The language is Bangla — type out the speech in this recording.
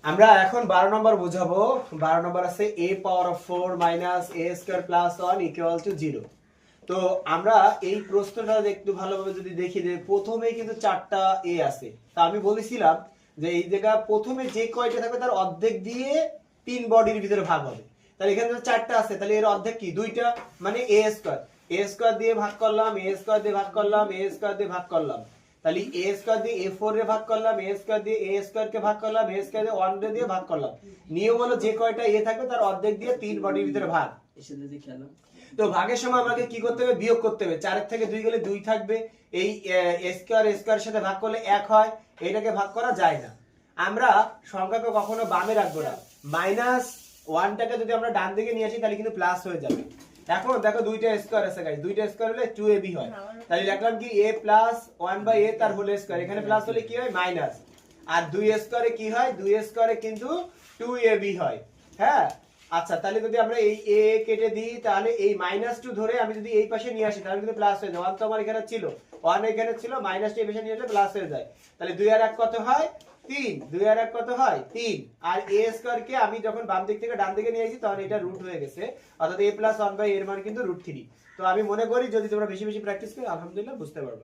আমরা এখন 12 নম্বর বুঝাবো। 12 নম্বর আছে a power of 4 minus a square plus 1 equal to 0। তো আমরা এই প্রশ্নটা একটু ভালোভাবে যদি দেখি যে প্রথমেই কিন্তু চারটা a আছে। তা আমি বলেছিলাম যে এই জায়গা প্রথমে যে কয়টা থাকবে তার অর্ধেক দিয়ে তিন বডির ভিতরে ভাগ হবে। তাহলে এখানে তো চারটা আছে, তাহলে এর অর্ধেক কি দুইটা, মানে a স্কয়ার। a স্কয়ার দিয়ে ভাগ করলাম, a স্কয়ার দিয়ে ভাগ করলাম, a স্কয়ার দিয়ে ভাগ করলাম। তাহলে a স্কয়ার দিয়ে a4 রে ভাগ করলাম, a স্কয়ার দিয়ে a স্কয়ার কে ভাগ করলাম, a স্কয়ার দিয়ে 1 রে দিয়ে ভাগ করলাম। নিয়ম হলো যে কয়টা a থাকবে তার অর্ধেক দিয়ে তিন বডির ভিতরে ভাগ। তো ভাগের সময় আমাকে কি করতে হবে, বিয়োগ করতে হবে। 4 এর থেকে 2 গেলে 2 থাকবে। এই a স্কয়ার সাথে ভাগ করলে 1 হয়, এটাকে ভাগ করা যায় না। আমরা সংখ্যাকে কখনো বামে রাখবো না। মাইনাস 1টাকে যদি আমরা ডান দিকে নিয়ে আসি তাহলে কিন্তু প্লাস হয়ে যাবে। এখন দেখো দুইটা স্কয়ার আছে गाइस, দুইটা স্কয়ার হলে 2ab হয়। তাহলে লিখলাম কি a প্লাস 1/a তার হোল স্কয়ার। এখানে প্লাস হলে কি হয়, মাইনাস। আর 2 স্কয়ারে কি হয়, 2 স্কয়ারে কিন্তু 2ab হয়। হ্যাঁ, আচ্ছা তাহলে যদি আমরা এই a কেটে দিই তাহলে এই -2 ধরে আমি যদি এই পাশে নিয়ে আসি তাহলে কিন্তু প্লাস হয়ে যায়। 1 তো আমার এখানে ছিল, 1 এখানে ছিল, -টা এই পাশে নিয়ে আসলে প্লাস হয়ে যায়। তাহলে 2 আর 1 কত হয়, 3। 2 আর 1 কত হয়, 3। আর a স্কয়ার কে আমি যখন বাম দিক থেকে ডান দিকে নিয়ে আসি তখন এটা রুট হয়ে গেছে, অর্থাৎ a + 1/a এর মান কিন্তু √3। তো আমি মনে করি যদি তোমরা বেশি বেশি প্র্যাকটিস করো আলহামদুলিল্লাহ বুঝতে পারবে।